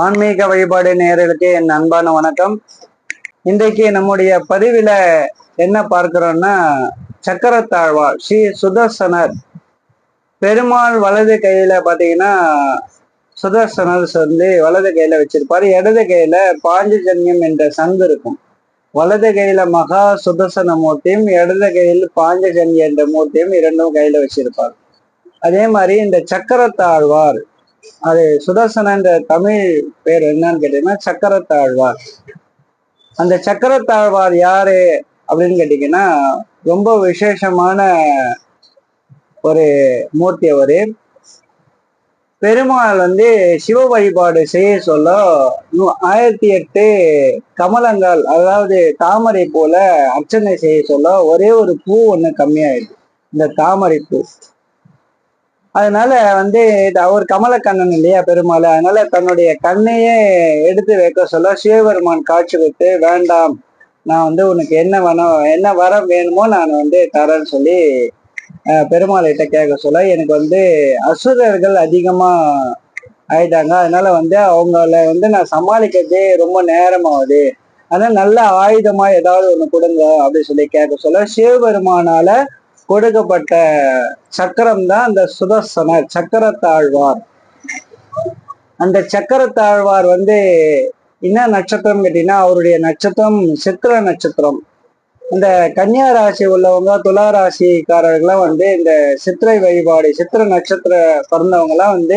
ஆன்மீக வழிபாடு நேயர்களுக்கு என் அன்பான வணக்கம். இன்றைக்கு நம்முடைய பதிவுல என்ன பார்க்கிறோம்னா, சக்கரத்தாழ்வார் ஸ்ரீ சுதர்சனர் பெருமாள் வலது கையில பாத்தீங்கன்னா சுதர்சனர் வலது கையில வச்சிருப்பாரு. இடது கையில பாஞ்சஜன்யம் என்ற சங்கு இருக்கும். வலது கையில மகா சுதர்சன மூர்த்தியும் இடது கையில் பாஞ்சஜன்ய என்ற மூர்த்தியும் இரண்டும் கையில வச்சிருப்பார். அதே மாதிரி இந்த சக்கரத்தாழ்வார், அது சுதர்சன என்ற தமிழ் பேர் என்னன்னு கேட்டீங்கன்னா சக்கரத்தாழ்வார். அந்த சக்கரத்தாழ்வார் யாரு அப்படின்னு கேட்டீங்கன்னா, ரொம்ப விசேஷமான ஒரு மூர்த்தி. அவரு பெருமாள் சிவ வழிபாடு செய்ய சொல்ல 1008 கமலங்கள், அதாவது தாமரை போல அர்ச்சனை செய்ய சொல்ல ஒரே ஒரு பூ ஒண்ணு கம்மியாயிடுது, இந்த தாமரை பூ. அதனால அவர் கமலக்கண்ணன் இல்லையா பெருமாள், அதனால தன்னுடைய கண்ணையே எடுத்து வைக்க சொல்ல சிவபெருமான் காட்சி கொடுத்து, வேண்டாம், நான் உனக்கு என்ன வேணும், என்ன வரம் வேணுமோ நான் தரேன்னு சொல்லி பெருமாள்கிட்ட கேட்க சொல்ல, எனக்கு அசுரர்கள் அதிகமா ஆயிட்டாங்க, அதனால அவங்கள நான் சமாளிக்கிறதே ரொம்ப நேரம் ஆகுது, அதனால நல்ல ஆயுதமா ஏதாவது ஒண்ணு கொடுங்க அப்படின்னு சொல்லி கேட்க சொல்ல, சிவபெருமானால கொடுக்கப்பட்ட சக்கரம் தான் அந்த சுதர்சனர் சக்கரத்தாழ்வார். அந்த சக்கரத்தாழ்வார் என்ன நட்சத்திரம் கேட்டீங்கன்னா, அவருடைய நட்சத்திரம் சித்திர நட்சத்திரம். இந்த கன்னியா ராசி உள்ளவங்க, துலா ராசிக்காரர்கள்லாம் இந்த சித்திரை வழிபாடு, சித்திர நட்சத்திர பிறந்தவங்க எல்லாம் இந்த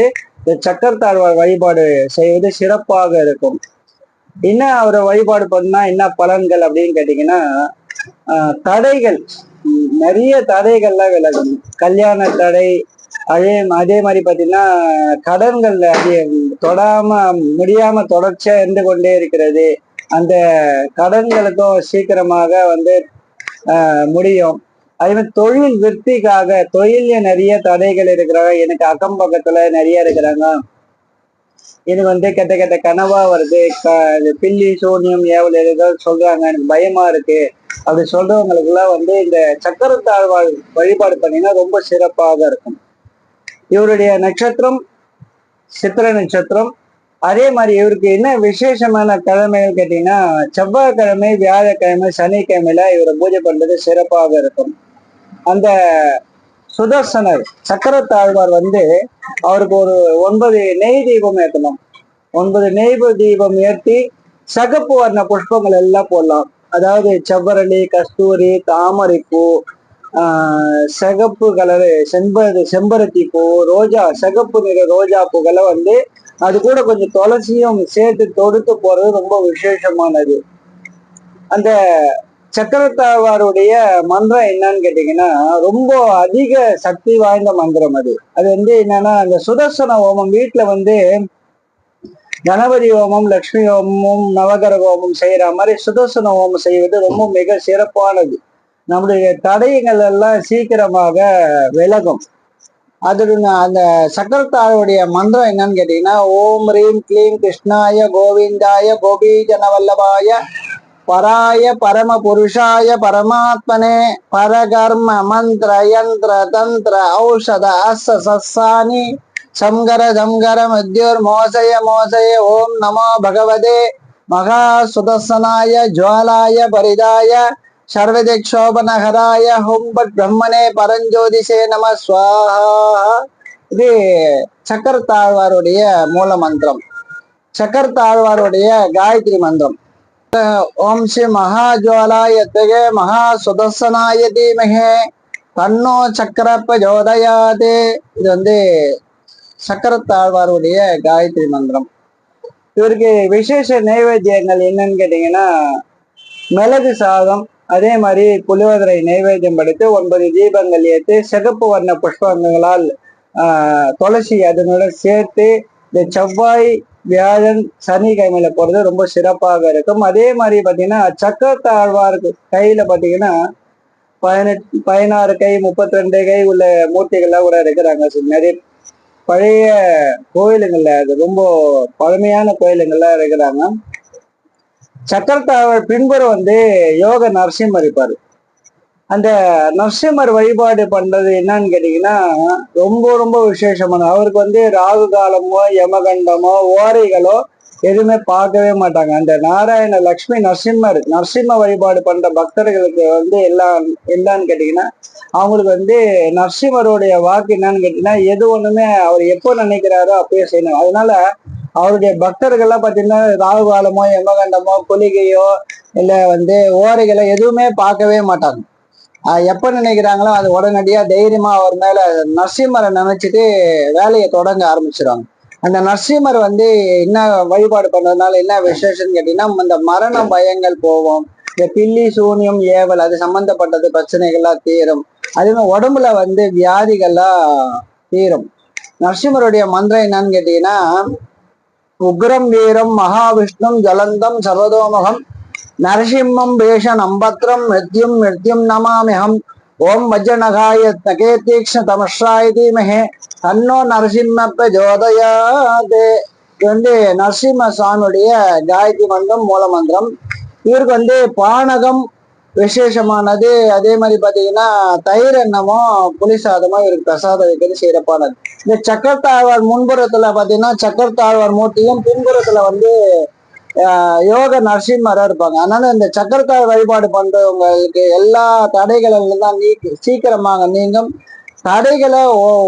சக்கரத்தாழ்வார் வழிபாடு செய்வது சிறப்பாக இருக்கும். என்ன அவரை வழிபாடு பண்ணா என்ன பலன்கள் அப்படின்னு கேட்டீங்கன்னா, தடைகள், நிறைய தடைகள்லாம் விலகும். கல்யாண தடை, அதே மாதிரி பாத்தீங்கன்னா கடன்கள் தொடாம முடியாம தொடர்ச்சியா இருந்து கொண்டே இருக்கிறது, அந்த கடன்களுக்கும் சீக்கிரமாக முடியும். அதே மாதிரி தொழில் விருத்திக்காக, தொழில நிறைய தடைகள் இருக்கிறாங்க, எனக்கு அக்கம் பக்கத்துல நிறைய இருக்கிறாங்க, எனக்கு கெட்ட கெட்ட கனவா வருது, பில்லி சூன்யம் ஏவல் ஏதாவது சொல்றாங்க, எனக்கு பயமா இருக்கு அப்படி சொல்றவங்களுக்கு எல்லாம் இந்த சக்கரத்தாழ்வார் வழிபாடு பண்ணீங்கன்னா ரொம்ப சிறப்பாக இருக்கும். இவருடைய நட்சத்திரம் சித்திர நட்சத்திரம். அதே மாதிரி இவருக்கு என்ன விசேஷமான கிழமைகள் கேட்டீங்கன்னா, செவ்வாய்க்கிழமை, வியாழக்கிழமை, சனிக்கிழமையில இவரை பூஜை பண்றது சிறப்பாக இருக்கும். அந்த சுதர்சனர் சக்கரத்தாழ்வார் அவருக்கு ஒரு 9 நெய் தீபம் ஏற்றணும். 9 நெய் தீபம் ஏற்றி சகப்பு வர்ண புஷ்பங்கள் எல்லாம் போடலாம். அதாவது செவ்வரளி, கஸ்தூரி, தாமரைப்பூ, சிகப்பு கலரு செம்பருத்தி பூ, ரோஜா, சிகப்பு நிற ரோஜா பூக்களை அது கூட கொஞ்சம் துளசியும் சேர்த்து தொடுத்து போறது ரொம்ப விசேஷமானது. அந்த சக்கரத்தாழ்வாருடைய மந்திரம் என்னன்னு கேட்டீங்கன்னா, ரொம்ப அதிக சக்தி வாய்ந்த மந்திரம். அது என்னன்னா, அந்த சுதர்சன ஹோமம் வீட்டுல கணபதி ஹோமம், லட்சுமி ஹோமம், நவகரக ஹோமம் செய்யற மாதிரி சுதர்சன ஹோமம் செய்வது ரொம்ப மிக சிறப்பானது. நம்முடைய தடைகள் எல்லாம் சீக்கிரமாக விலகும். அந்த சக்கரத்தாழ்வாருடைய மந்திரம் என்னன்னு கேட்டீங்கன்னா, ஓம் ரீம் கிளீம் கிருஷ்ணாய கோவிந்தாய கோபீஜனவல்லபாய பராய பரம புருஷாய பரமாத்மனே பரகர்ம மந்திர யந்திர தந்திர ஔஷத சஸ்ஸானி சங்கர சங்கர மத்யோர் மோசய மோசய ஓம் நமோ பகவதே மகா சுதர்சனாய ஜுவாலாய பரிதாய சர்வதிக்ஷோபனகராய ஹும்பட் பிரம்மனே பரஞ்சோதிஷே நம ஸ்வாஹா. இது சக்கரத்தாழ்வாருடைய மூல மந்திரம். சக்கரத்தாழ்வாருடைய காயத்ரி மந்திரம் ஓம் ஸ்ரீ மகாஜ்வாலாய தகே மகா சுதர்சனாய தீமஹே தன்னோ சக்கர பிரச்சோதயாத். இது சக்கரத்தாழ்வாருடைய காயத்ரி மந்திரம். இவருக்கு விசேஷ நைவேத்தியங்கள் என்னன்னு கேட்டீங்கன்னா, மிளகு சாதம், அதே மாதிரி புளியோதரை நைவேத்தியம் படைத்து 9 தீபங்கள் ஏற்று சிகப்பு வர்ண புஷ்பங்களால் துளசி அதனுடன் சேர்த்து இந்த செவ்வாய், வியாழன், சனிக்கிழமையில போறது ரொம்ப சிறப்பாக இருக்கும். அதே மாதிரி பாத்தீங்கன்னா சக்கரத்தாழ்வாருக்கு கையில பாத்தீங்கன்னா 16 கை, 32 கை உள்ள மூர்த்திகள்லாம் கூட இருக்கிறாங்க. நிறைய பழைய கோயிலுங்கள்ல, அது ரொம்ப பழமையான கோயிலுங்கள்லாம் இருக்கிறாங்க. சக்கரத்தாழ்வார் பின்புறம் யோக நரசிம்மர் இருப்பாரு. அந்த நரசிம்மர் வழிபாடு பண்றது என்னன்னு கேட்டீங்கன்னா ரொம்ப ரொம்ப விசேஷமான. அவருக்கு வந்து ராகு காலமோ யமகண்டமோ ஓரைகளோ எதுவுமே பார்க்கவே மாட்டாங்க. அந்த நாராயண லக்ஷ்மி நரசிம்ம வழிபாடு பண்ற பக்தர்களுக்கு வந்து எல்லான்னு கேட்டீங்கன்னா அவங்களுக்கு வந்து நரசிம்மருடைய வாக்கு என்னன்னு கேட்டீங்கன்னா எது ஒண்ணுமே அவர் எப்போ நினைக்கிறாரோ அப்பயே செய்யணும். அதனால அவருடைய பக்தர்கள்லாம் பார்த்தீங்கன்னா ராகு காலமோ யமகண்டமோ பொலிகையோ இல்ல வந்து ஓரைகளோ எதுவுமே பார்க்கவே மாட்டாங்க. எப்ப நினைக்கிறாங்களோ அது உடனடியா தைரியமா அவர் மேல நரசிம்மரை நினைச்சிட்டு வேலையை தொடங்க ஆரம்பிச்சிருவாங்க. அந்த நரசிம்மர் வந்து என்ன வழிபாடு பண்றதுனால என்ன விசேஷம்னு கேட்டீங்கன்னா இந்த மரண பயங்கள் போவோம், இந்த பில்லி சூனியம் ஏவல் அது சம்பந்தப்பட்டது பிரச்சனைகள்லாம் தீரும். அதே மாதிரி உடம்புல வந்து வியாதிகள்லாம் தீரும். நரசிம்மருடைய மந்திரம் என்னன்னு கேட்டீங்கன்னா உக்ரம் வீரம் மகாவிஷ்ணும் ஜலந்தம் சர்வதோமுகம் நரசிம்மம் பேஷ நம்பத்திரம் மிருத்யும் மிருத்யும் நமாமிஹம் ஓம் வஜ்ரநகாய நகே தீக்ஷ்ண தமஸ்ராய தீமஹே தன்னோ நரசிம்ம பிரஜோதயாத். இது வந்து நரசிம்ம சுவாமியுடைய காயத்ரி மந்திரம் மூல மந்திரம். இவருக்கு வந்து பானகம் விசேஷமானது. அதே மாதிரி பாத்தீங்கன்னா தயிர் எண்ணமும் புளி சாதமும் இவருக்கு பிரசாதம் வைக்கிறது சிறப்பானது. இந்த சக்கரத்தாழ்வார் முன்புறத்துல பாத்தீங்கன்னா சக்கரத்தாழ்வார் மூர்த்தியும் பின்புறத்துல வந்து யோக நரசிம்மரா இருப்பாங்க. அதனால இந்த சக்கரத்தாழ் வழிபாடு பண்றவங்களுக்கு எல்லா தடைகளும் தான் சீக்கிரமாக நீங்கும். தடைகளை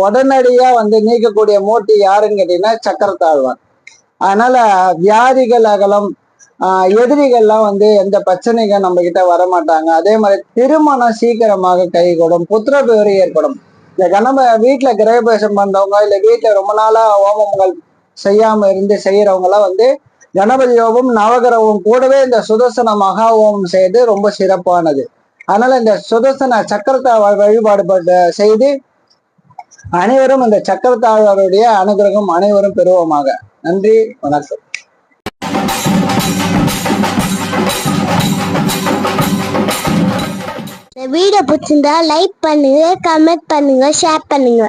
உடனடியா வந்து நீக்கக்கூடிய மூர்த்தி யாருன்னு கேட்டீங்கன்னா சக்கரத்தாழ்வார். அதனால வியாதிகள் அகலம், எதிரிகள்லாம் வந்து எந்த பிரச்சனைகள் நம்ம கிட்ட வரமாட்டாங்க. அதே மாதிரி திருமணம் சீக்கிரமாக கைகூடும், புத்திரபேறு ஏற்படும். இந்த வீட்டுல கிரகபிரவேசம் பண்றவங்க இல்ல வீட்டுல ரொம்ப நாளா ஹோமங்கள் செய்யாம இருந்து செய்யறவங்க எல்லாம் வந்து கணபதி யோகம் நவகிரகம் கூடவே இந்த சுதர்சன மகா ஹோமம் செய்து ரொம்ப சிறப்பானது. அதனால இந்த சுதர்சன சக்கரத்தாழ்வார் வழிபாடு செய்து அனைவரும் இந்த சக்கரத்தாழ்வாருடைய அனுகிரகம் அனைவரும் பெறுவோமாக. நன்றி, வணக்கம். வீடியோ பிடிச்சிருந்தா லைக் பண்ணுங்க, கமெண்ட் பண்ணுங்க, ஷேர் பண்ணுங்க.